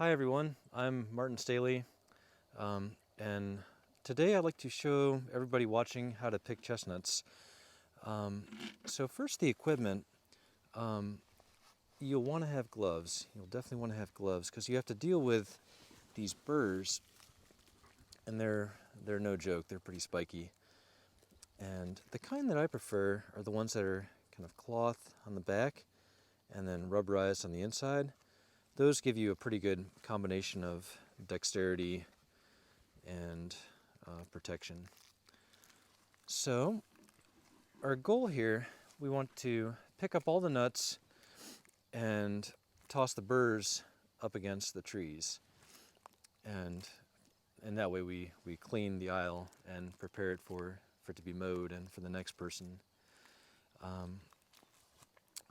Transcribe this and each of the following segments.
Hi everyone, I'm Martin Stehli, and today I'd like to show everybody watching how to pick chestnuts. So first, the equipment. You'll want to have gloves. You'll definitely want to have gloves because you have to deal with these burrs, and they're no joke. They're pretty spiky. And the kind that I prefer are the ones that are kind of cloth on the back and then rubberized on the inside. Those give you a pretty good combination of dexterity and protection. So our goal here, we want to pick up all the nuts and toss the burrs up against the trees. And that way we clean the aisle and prepare it for it to be mowed and for the next person.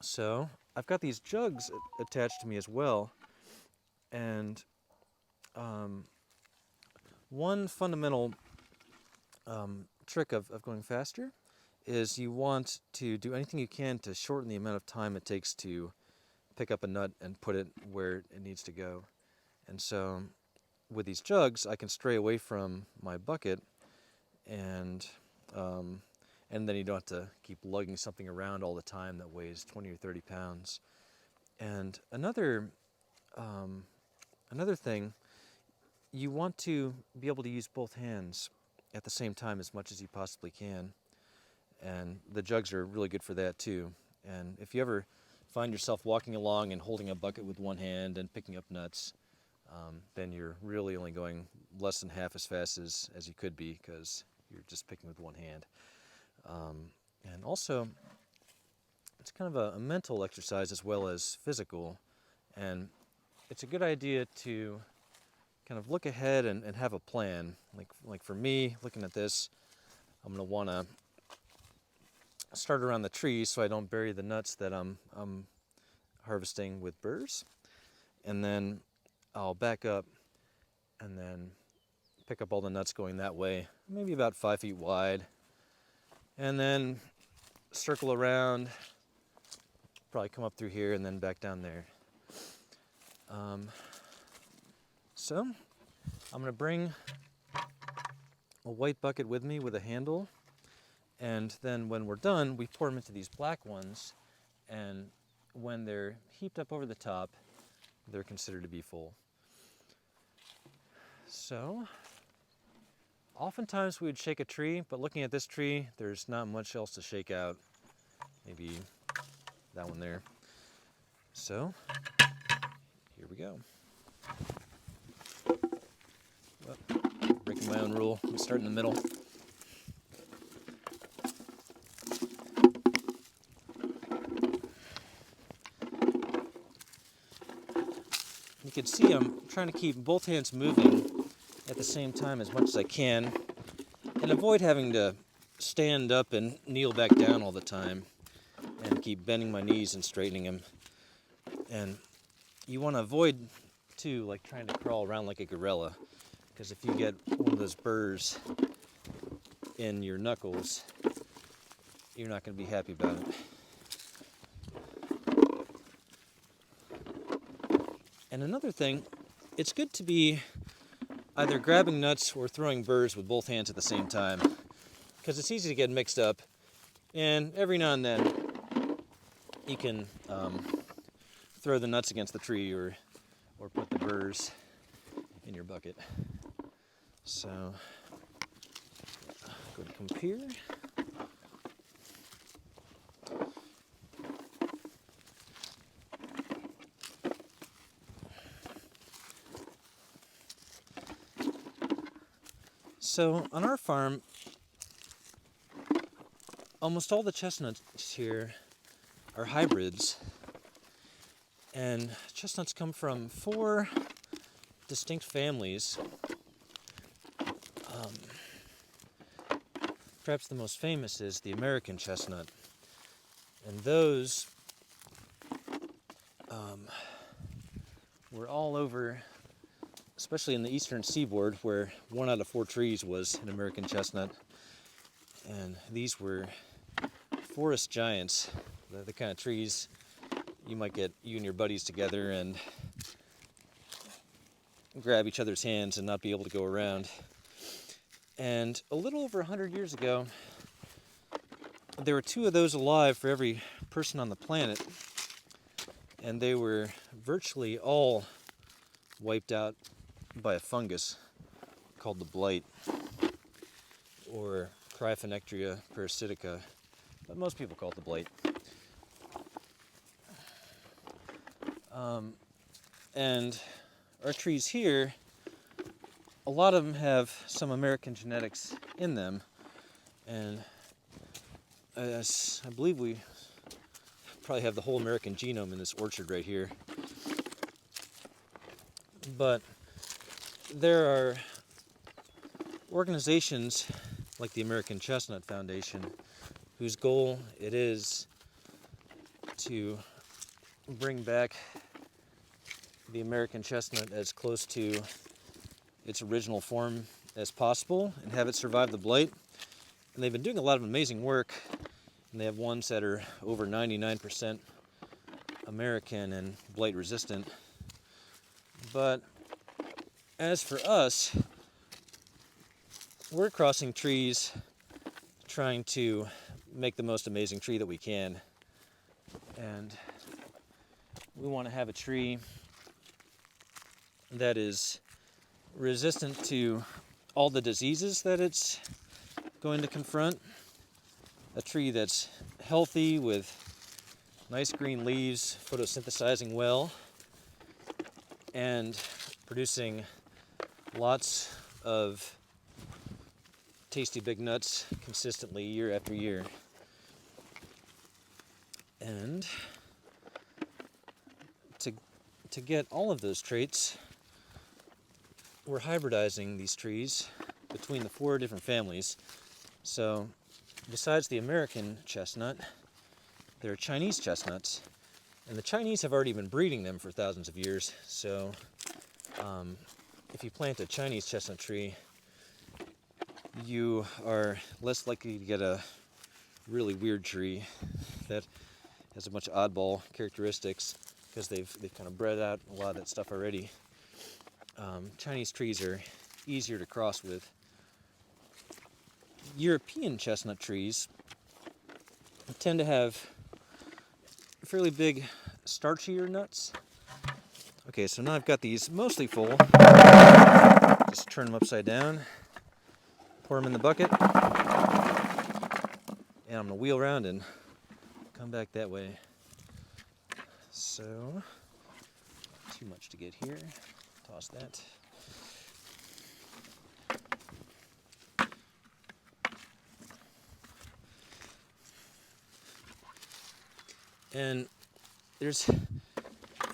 So I've got these jugs attached to me as well, and one fundamental trick of going faster is you want to do anything you can to shorten the amount of time it takes to pick up a nut and put it where it needs to go. And so with these jugs, I can stray away from my bucket, and then you don't have to keep lugging something around all the time that weighs 20 or 30 pounds. And another thing, you want to be able to use both hands at the same time as much as you possibly can. And the jugs are really good for that too. And if you ever find yourself walking along and holding a bucket with one hand and picking up nuts, then you're really only going less than half as fast as you could be because you're just picking with one hand. And also, it's kind of a mental exercise as well as physical. And it's a good idea to kind of look ahead and have a plan. Like for me, looking at this, I'm going to want to start around the trees so I don't bury the nuts that I'm harvesting with burrs. And then I'll back up and then pick up all the nuts going that way, maybe about 5 feet wide. And then circle around, probably come up through here and then back down there. So I'm going to bring a white bucket with me with a handle, and then when we're done, we pour them into these black ones, and when they're heaped up over the top, they're considered to be full. So oftentimes we would shake a tree, but looking at this tree, there's not much else to shake out. Maybe that one there. So here we go. Well, breaking my own rule. We start in the middle. You can see I'm trying to keep both hands moving at the same time as much as I can and avoid having to stand up and kneel back down all the time and keep bending my knees and straightening them. And you want to avoid too, like trying to crawl around like a gorilla, because if you get one of those burrs in your knuckles, you're not going to be happy about it. And another thing, it's good to be either grabbing nuts or throwing burrs with both hands at the same time, because it's easy to get mixed up, and every now and then you can throw the nuts against the tree or put the burrs in your bucket. So go to come here. So on our farm, almost all the chestnuts here are hybrids, and chestnuts come from 4 distinct families. Perhaps the most famous is the American chestnut, and those were all over, especially in the eastern seaboard, where 1 out of 4 trees was an American chestnut. And these were forest giants, the kind of trees you might get you and your buddies together and grab each other's hands and not be able to go around. And a little over 100 years ago, there were 2 of those alive for every person on the planet, and they were virtually all wiped out by a fungus called the blight, or Cryphonectria parasitica, but most people call it the blight. And our trees here, a lot of them have some American genetics in them, and I believe we probably have the whole American genome in this orchard right here. But there are organizations like the American Chestnut Foundation whose goal it is to bring back the American chestnut as close to its original form as possible and have it survive the blight. And they've been doing a lot of amazing work, and they have ones that are over 99% American and blight resistant. But as for us, we're crossing trees trying to make the most amazing tree that we can. And we want to have a tree that is resistant to all the diseases that it's going to confront. A tree that's healthy with nice green leaves, photosynthesizing well, and producing lots of tasty big nuts consistently year after year. And to get all of those traits, we're hybridizing these trees between the 4 different families. So besides the American chestnut, there are Chinese chestnuts, and the Chinese have already been breeding them for thousands of years. So if you plant a Chinese chestnut tree, you are less likely to get a really weird tree that has a bunch of oddball characteristics, because they've kind of bred out a lot of that stuff already. Chinese trees are easier to cross with. European chestnut trees tend to have fairly big, starchier nuts. Okay, so now I've got these mostly full. Just turn them upside down, pour them in the bucket, and I'm going to wheel around and come back that way. So, too much to get here. Toss that. And there's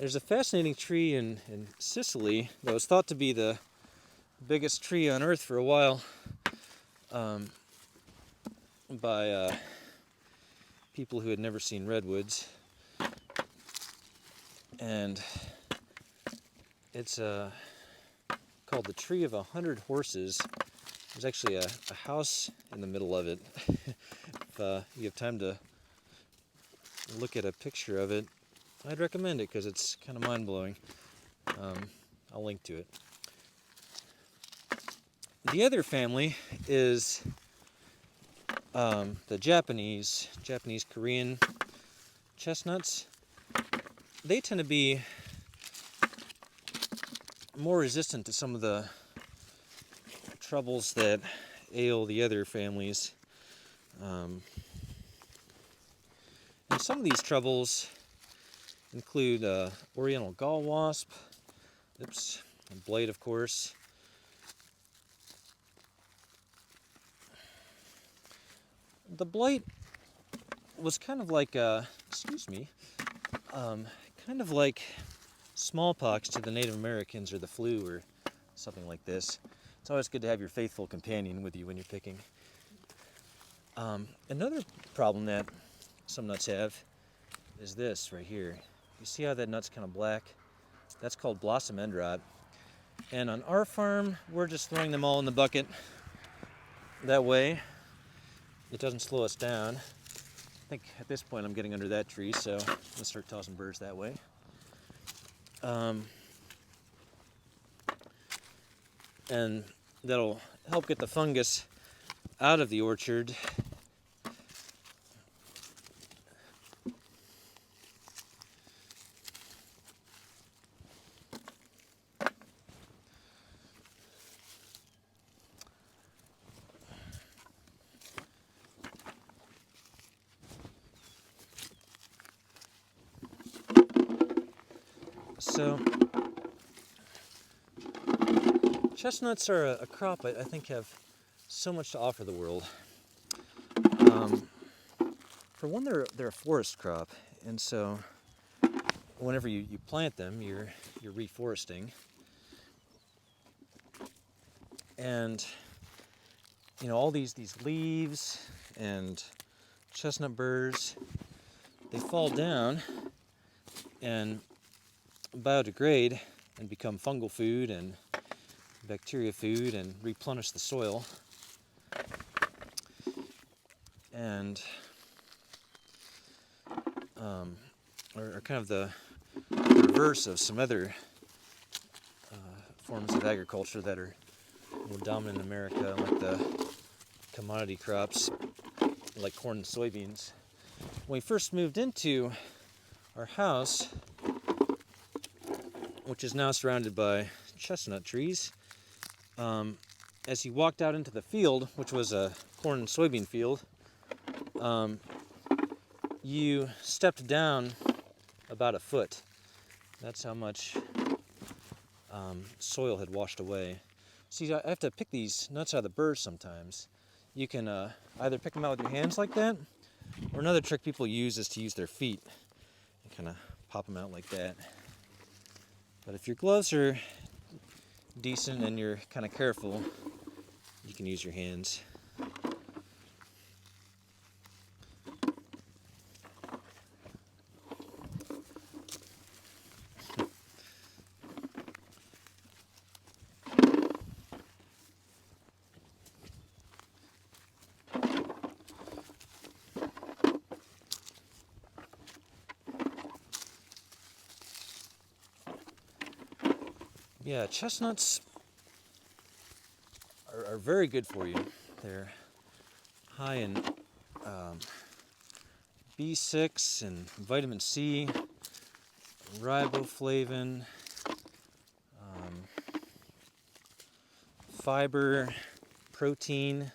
a fascinating tree in Sicily that was thought to be the biggest tree on Earth for a while, by people who had never seen redwoods. And it's called the Tree of 100 Horses. There's actually a house in the middle of it. If you have time to look at a picture of it, I'd recommend it because it's kind of mind-blowing. I'll link to it. The other family is the Japanese Korean chestnuts. They tend to be more resistant to some of the troubles that ail the other families. And some of these troubles include oriental gall wasp, and blight, of course. The blight was kind of like, kind of like smallpox to the Native Americans, or the flu, or something like this. It's always good to have your faithful companion with you when you're picking. Another problem that some nuts have is this right here. You see how that nut's kind of black? That's called blossom end rot. And on our farm, we're just throwing them all in the bucket. That way, it doesn't slow us down. I think at this point I'm getting under that tree, so let's start tossing birds that way. and that'll help get the fungus out of the orchard. So chestnuts are a crop I think have so much to offer the world. For one, they're a forest crop, and so whenever you plant them, you're reforesting. And all these leaves and chestnut burrs, they fall down and biodegrade and become fungal food and bacteria food and replenish the soil. And are kind of the reverse of some other forms of agriculture that are more dominant in America, like the commodity crops like corn and soybeans. When we first moved into our house, which is now surrounded by chestnut trees, as you walked out into the field, which was a corn and soybean field, you stepped down about a foot. That's how much soil had washed away. See, I have to pick these nuts out of the burrs sometimes. You can either pick them out with your hands like that, or another trick people use is to use their feet and kind of pop them out like that. But if your gloves are decent and you're kind of careful, you can use your hands. Yeah, chestnuts are very good for you. They're high in B6 and vitamin C, riboflavin, fiber, protein.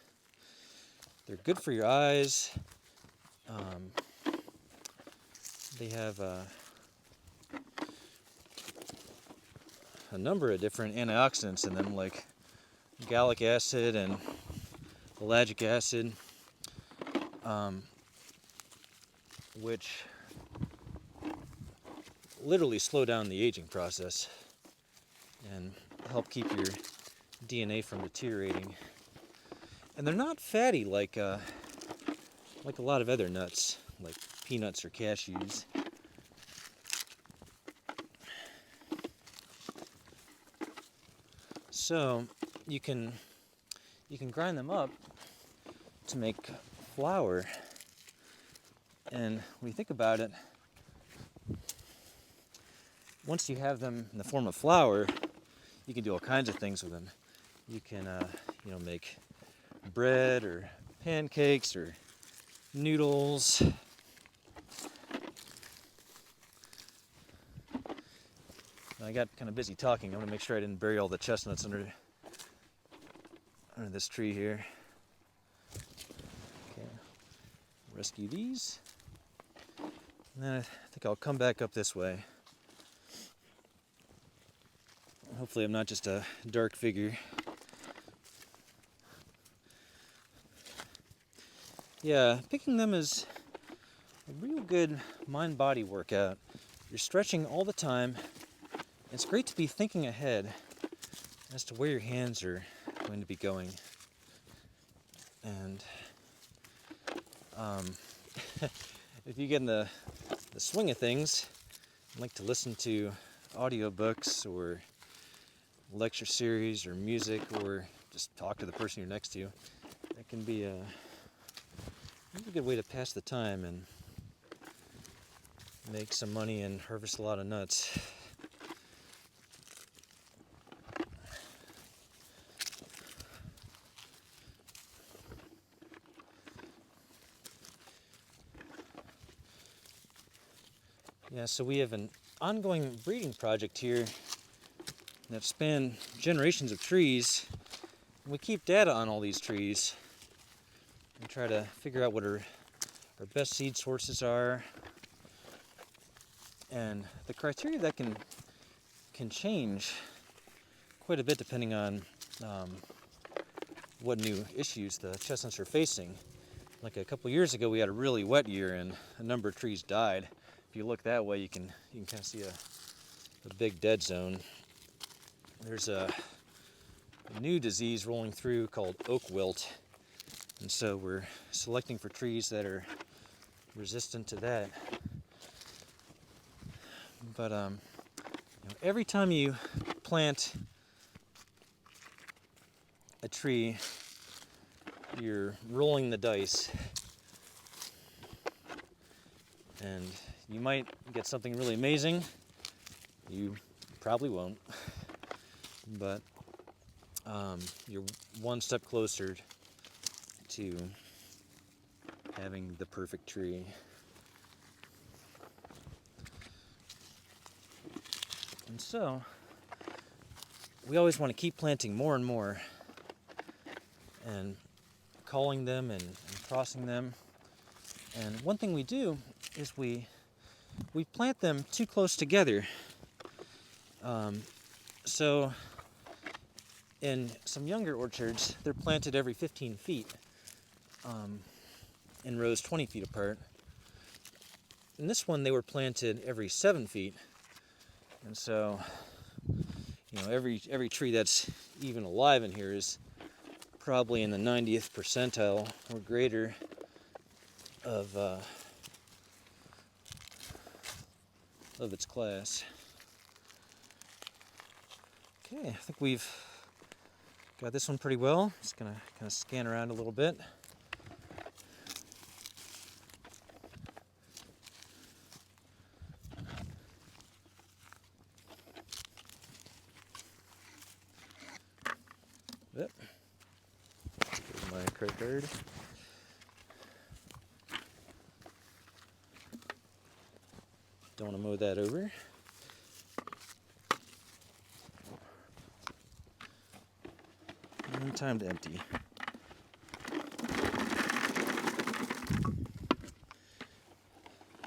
They're good for your eyes. They have a number of different antioxidants in them, like gallic acid and ellagic acid, which literally slow down the aging process and help keep your DNA from deteriorating. And they're not fatty like a lot of other nuts, like peanuts or cashews. So you can grind them up to make flour. And when you think about it, once you have them in the form of flour, you can do all kinds of things with them. You can make bread or pancakes or noodles. I got kind of busy talking. I want to make sure I didn't bury all the chestnuts under this tree here. Okay, rescue these. And then I think I'll come back up this way. Hopefully I'm not just a dark figure. Yeah, picking them is a real good mind-body workout. You're stretching all the time. It's great to be thinking ahead as to where your hands are going to be going. And if you get in the swing of things, I like to listen to audiobooks or lecture series or music, or just talk to the person you're next to. That can be a really good way to pass the time and make some money and harvest a lot of nuts. Yeah, so we have an ongoing breeding project here that span generations of trees. We keep data on all these trees and try to figure out what our best seed sources are. And the criteria that can change quite a bit depending on what new issues the chestnuts are facing. Like a couple years ago, we had a really wet year and a number of trees died. If you look that way, you can kind of see a big dead zone. There's a new disease rolling through called oak wilt, and so we're selecting for trees that are resistant to that. But every time you plant a tree, you're rolling the dice, and you might get something really amazing. You probably won't, but you're one step closer to having the perfect tree. And so we always want to keep planting more and more and calling them and crossing them. And one thing we do is we plant them too close together. So in some younger orchards, they're planted every 15 feet in rows 20 feet apart. In this one, they were planted every 7 feet. And so, every tree that's even alive in here is probably in the 90th percentile or greater of its class. Okay, I think we've got this one pretty well. Just gonna kind of scan around a little bit. Yep. Here's my credit card. Don't want to mow that over. And time to empty.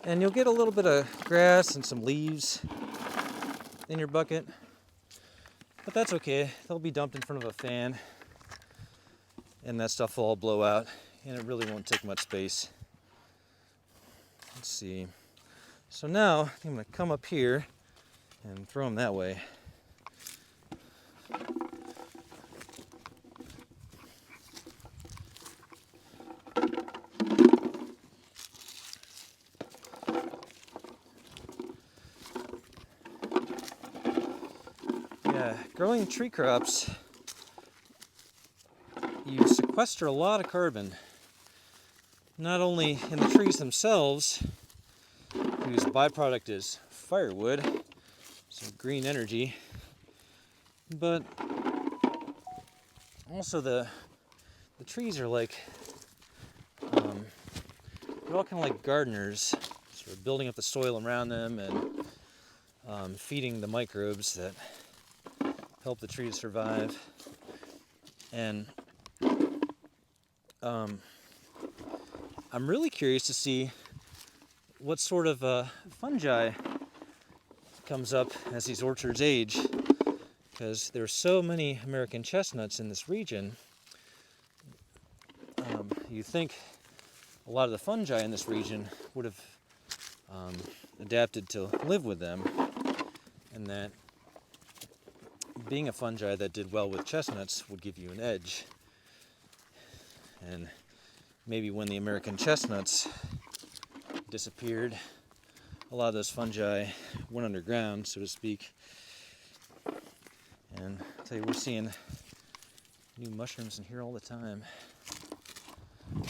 And you'll get a little bit of grass and some leaves in your bucket, but that's okay. They'll be dumped in front of a fan, and that stuff will all blow out, and it really won't take much space. Let's see. So now I'm going to come up here and throw them that way. Yeah, growing tree crops, you sequester a lot of carbon, not only in the trees themselves, whose byproduct is firewood, so green energy, but also the trees are like, they're all kind of like gardeners, sort of building up the soil around them and feeding the microbes that help the tree to survive. And I'm really curious to see what sort of fungi comes up as these orchards age, because there are so many American chestnuts in this region. You think a lot of the fungi in this region would have adapted to live with them, and that being a fungi that did well with chestnuts would give you an edge. And maybe when the American chestnuts disappeared, a lot of those fungi went underground, so to speak. And I'll tell you, we're seeing new mushrooms in here all the time. There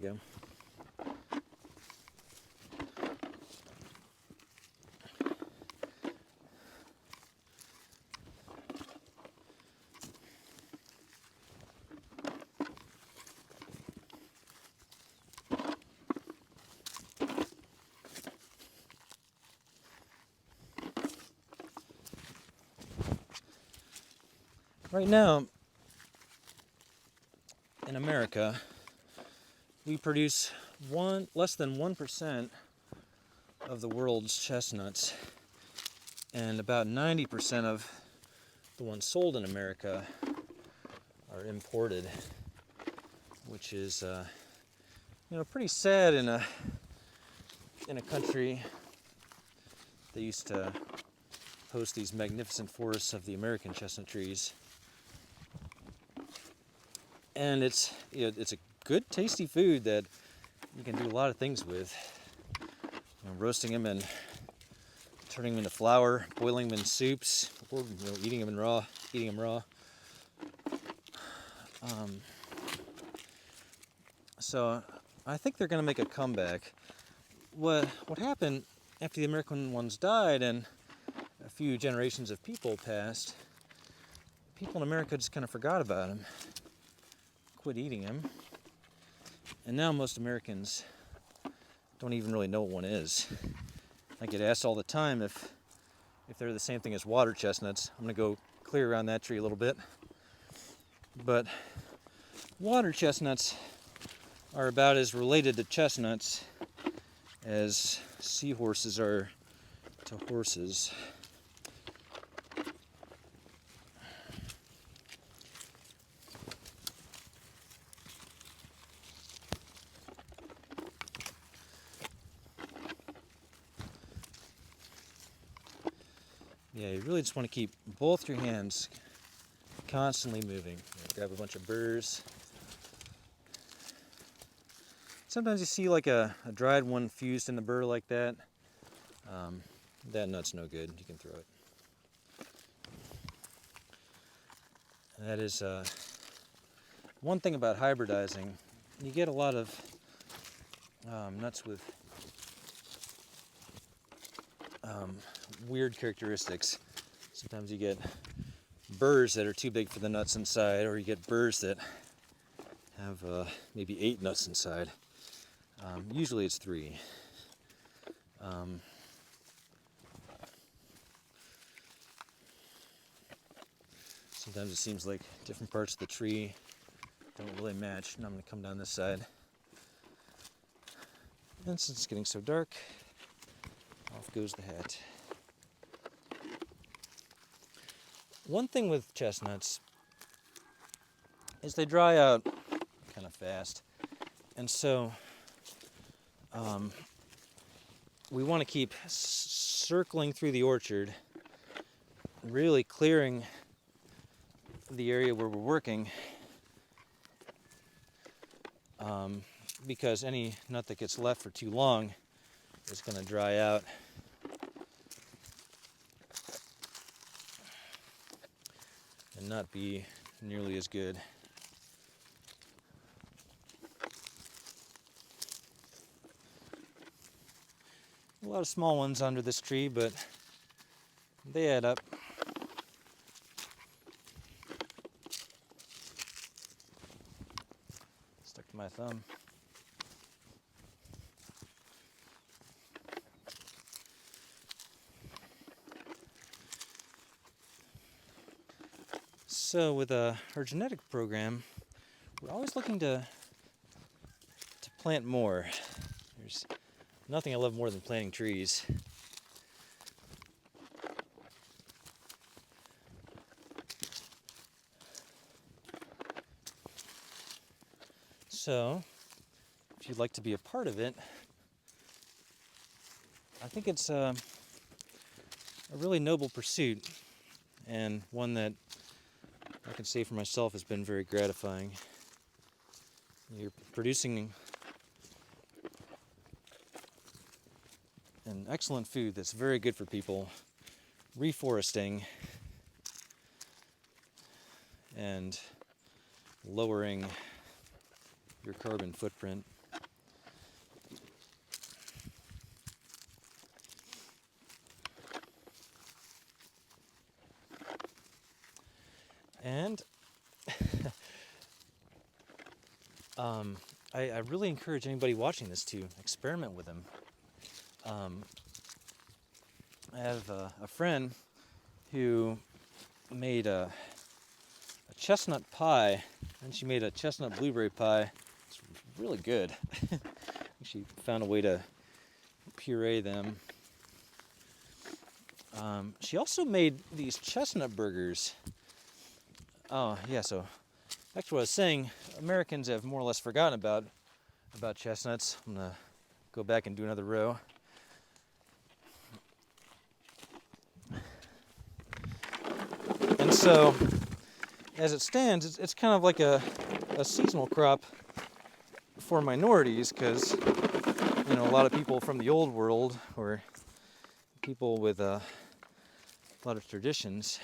we go. Right now, in America, we produce less than 1% of the world's chestnuts, and about 90% of the ones sold in America are imported, which is pretty sad in a country that used to host these magnificent forests of the American chestnut trees. And it's a good, tasty food that you can do a lot of things with. Roasting them and turning them into flour, boiling them in soups, or eating them raw. So I think they're going to make a comeback. What happened after the American ones died and a few generations of people passed, people in America just kind of forgot about them, quit eating them, and now most Americans don't even really know what one is. I get asked all the time if they're the same thing as water chestnuts. I'm going to go clear around that tree a little bit. But water chestnuts are about as related to chestnuts as seahorses are to horses. Yeah, you really just want to keep both your hands constantly moving. Grab a bunch of burrs. Sometimes you see like a dried one fused in the burr like that. That nut's no good. You can throw it. And that is one thing about hybridizing. You get a lot of nuts with weird characteristics. Sometimes you get burrs that are too big for the nuts inside, or you get burrs that have maybe 8 nuts inside. Usually it's 3. Sometimes it seems like different parts of the tree don't really match. Now I'm going to come down this side. And since it's getting so dark, off goes the hat. One thing with chestnuts is they dry out kind of fast. And so we want to keep circling through the orchard, really clearing the area where we're working, because any nut that gets left for too long is going to dry out. And not be nearly as good. A lot of small ones under this tree, but they add up. Stuck to my thumb. So with our genetic program, we're always looking to plant more. There's nothing I love more than planting trees. So, if you'd like to be a part of it, I think it's a really noble pursuit, and one that I can say for myself has been very gratifying. You're producing an excellent food that's very good for people, reforesting, and lowering your carbon footprint. And I really encourage anybody watching this to experiment with them. I have a friend who made a a chestnut pie, and she made a chestnut blueberry pie. It's really good. She found a way to puree them. She also made these chestnut burgers. Oh yeah, so back to what I was saying, Americans have more or less forgotten about chestnuts. I'm gonna go back and do another row. And so, as it stands, it's kind of like a seasonal crop for minorities, because you know, a lot of people from the old world, or people with a lot of traditions,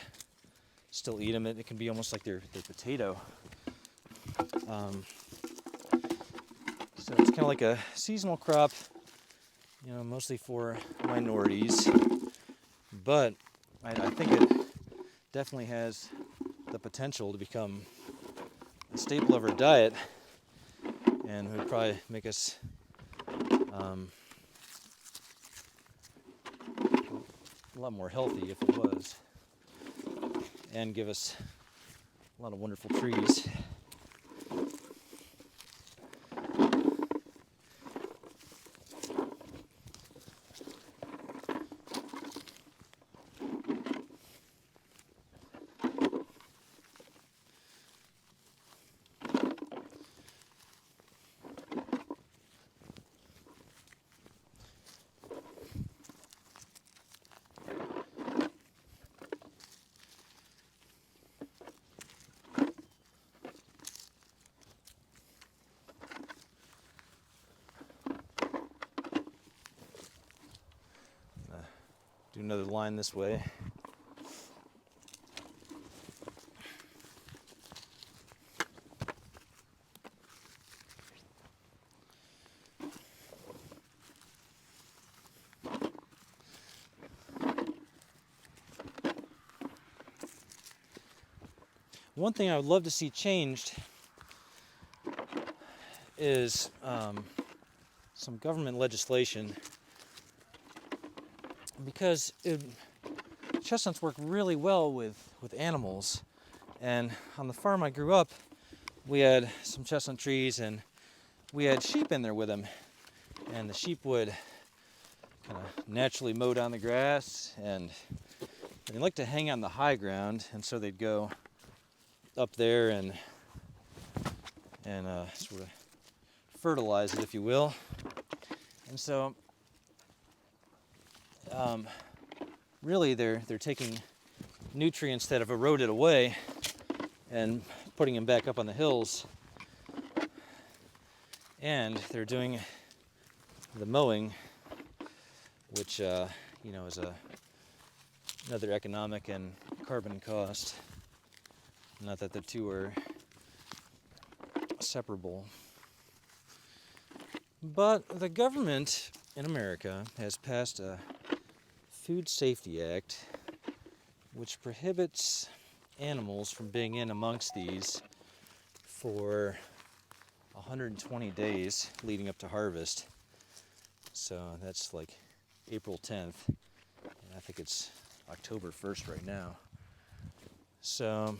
still eat them. It can be almost like their potato. So it's kind of like a seasonal crop, you know, mostly for minorities. But I think it definitely has the potential to become a staple of our diet, and would probably make us a lot more healthy if it was, and give us a lot of wonderful trees. Do another line this way. One thing I would love to see changed is some government legislation, because chestnuts work really well with animals. And on the farm I grew up, we had some chestnut trees, and we had sheep in there with them. And the sheep would kind of naturally mow down the grass, and they like to hang on the high ground, and so they'd go up there and sort of fertilize it, if you will. And so really they're taking nutrients that have eroded away and putting them back up on the hills, and they're doing the mowing, which you know, is another economic and carbon cost. Not that the two are separable. But the government in America has passed a Food Safety Act, which prohibits animals from being in amongst these for 120 days leading up to harvest. So that's like April 10th, and I think it's October 1st right now. So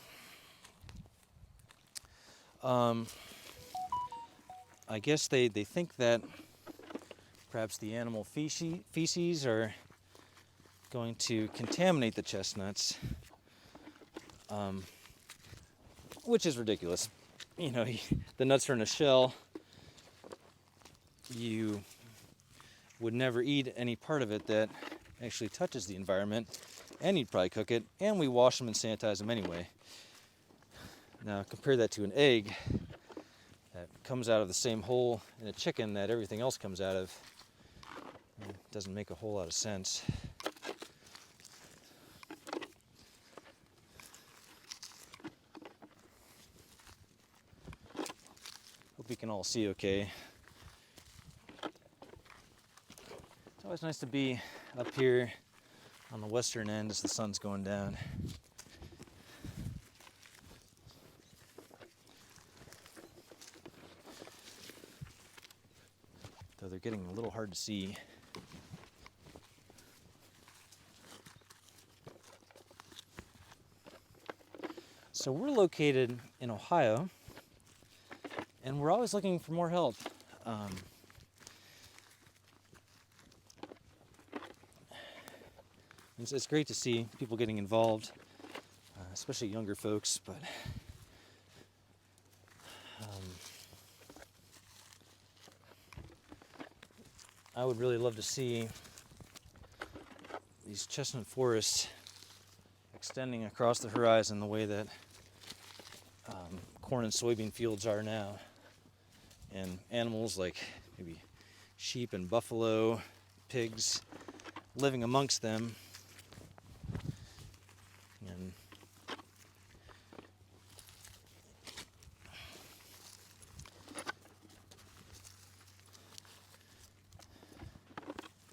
I guess they think that perhaps the animal feces are going to contaminate the chestnuts, which is ridiculous. You know, the nuts are in a shell. You would never eat any part of it that actually touches the environment, and you'd probably cook it, and we wash them and sanitize them anyway. Now compare that to an egg that comes out of the same hole in a chicken that everything else comes out of. It doesn't make a whole lot of sense. Hope you can all see okay. It's always nice to be up here on the western end as the sun's going down. Though they're getting a little hard to see. So we're located in Ohio, and we're always looking for more help. It's great to see people getting involved, especially younger folks, but I would really love to see these chestnut forests extending across the horizon the way that corn and soybean fields are now, and animals like maybe sheep and buffalo, pigs living amongst them. And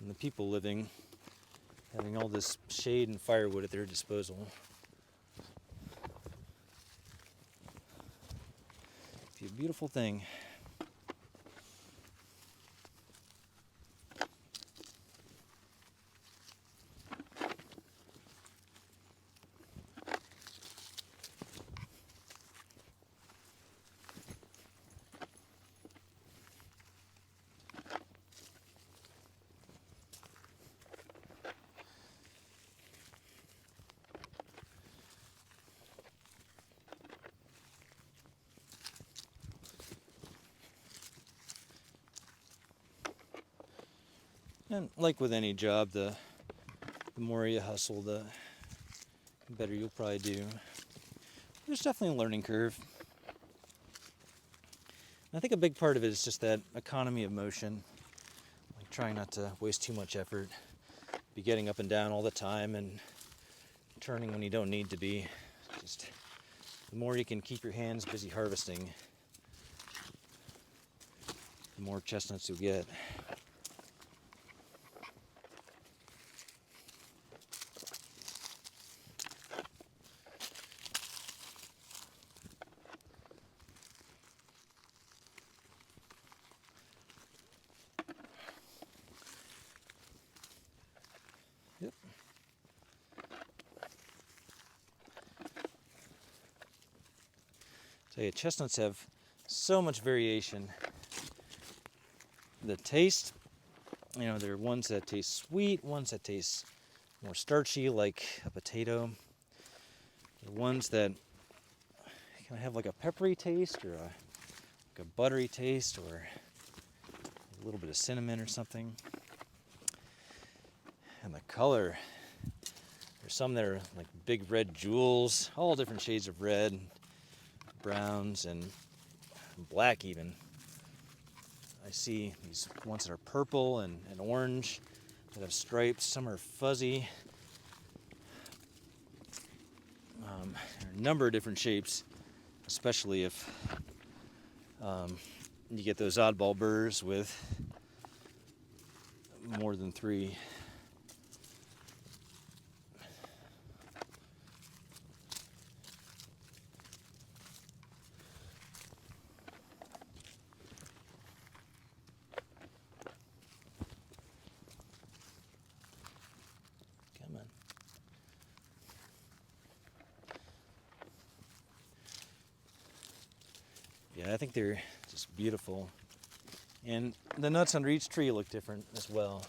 the people living, having all this shade and firewood at their disposal. It's a beautiful thing. And like with any job, the more you hustle, the better you'll probably do. There's definitely a learning curve. I think a big part of it is just that economy of motion, like trying not to waste too much effort, be getting up and down all the time and turning when you don't need to be. Just the more you can keep your hands busy harvesting, the more chestnuts you'll get. Yep. Tell you, chestnuts have so much variation. The taste, there are ones that taste sweet, ones that taste more starchy, like a potato. There are ones that kind of have like a peppery taste, or like a buttery taste, or a little bit of cinnamon or something. And the color, there's some that are like big red jewels, all different shades of red, browns, and black even. I see these ones that are purple and orange that have stripes. Some are fuzzy. There are a number of different shapes, especially if you get those oddball burrs with more than 3. Yeah, I think they're just beautiful. And the nuts under each tree look different as well.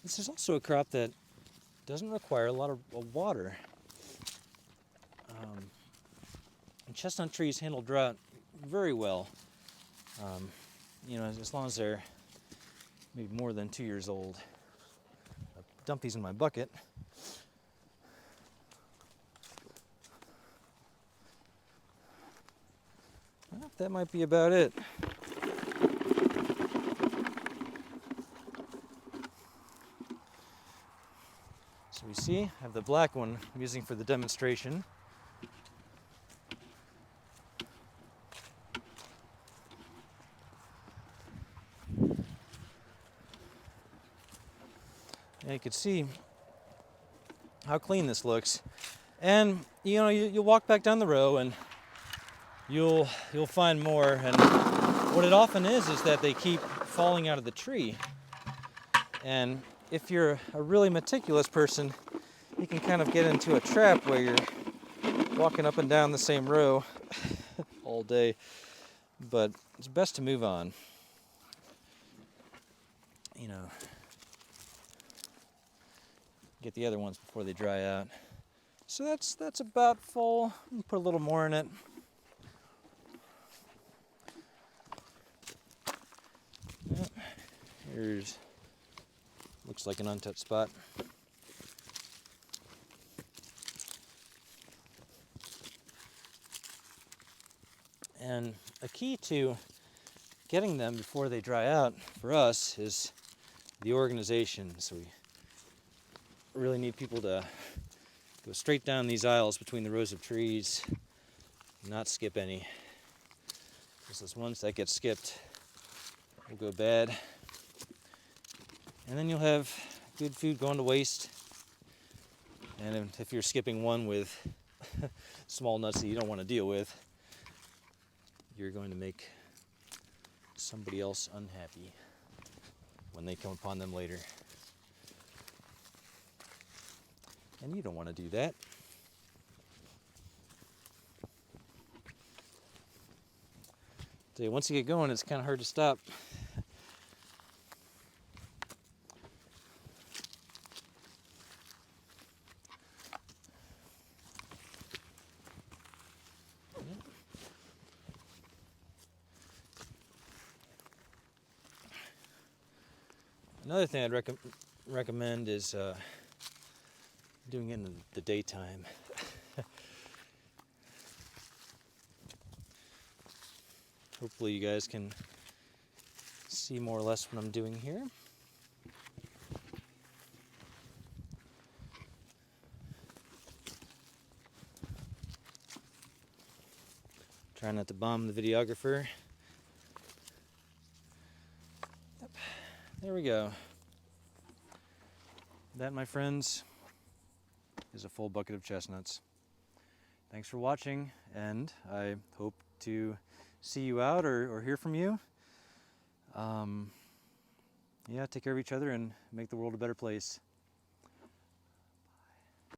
This is also a crop that doesn't require a lot of water. Chestnut trees handle drought very well. As long as they're maybe more than 2 years old. I dump these in my bucket. Well, that might be about it. So we see, I have the black one I'm using for the demonstration. And you can see how clean this looks. And you know, you'll walk back down the row and you'll find more. And what it often is that they keep falling out of the tree. And if you're a really meticulous person, you can kind of get into a trap where you're walking up and down the same row all day. But it's best to move on. You know, get the other ones before they dry out. So that's about full. Put a little more in it. Yep. Here's, looks like an untouched spot. And a key to getting them before they dry out for us is the organization. So we really need people to go straight down these aisles between the rows of trees, not skip any. Because once that gets skipped, will go bad. And then you'll have good food going to waste. And if you're skipping one with small nuts that you don't want to deal with, you're going to make somebody else unhappy when they come upon them later. And you don't want to do that. So once you get going, it's kind of hard to stop. Another thing I'd recommend is doing it in the daytime. Hopefully you guys can see more or less what I'm doing here. Try not to bomb the videographer. Yep. There we go. That, my friends, is a full bucket of chestnuts. Thanks for watching, and I hope to see you out or hear from you. Yeah, take care of each other and make the world a better place.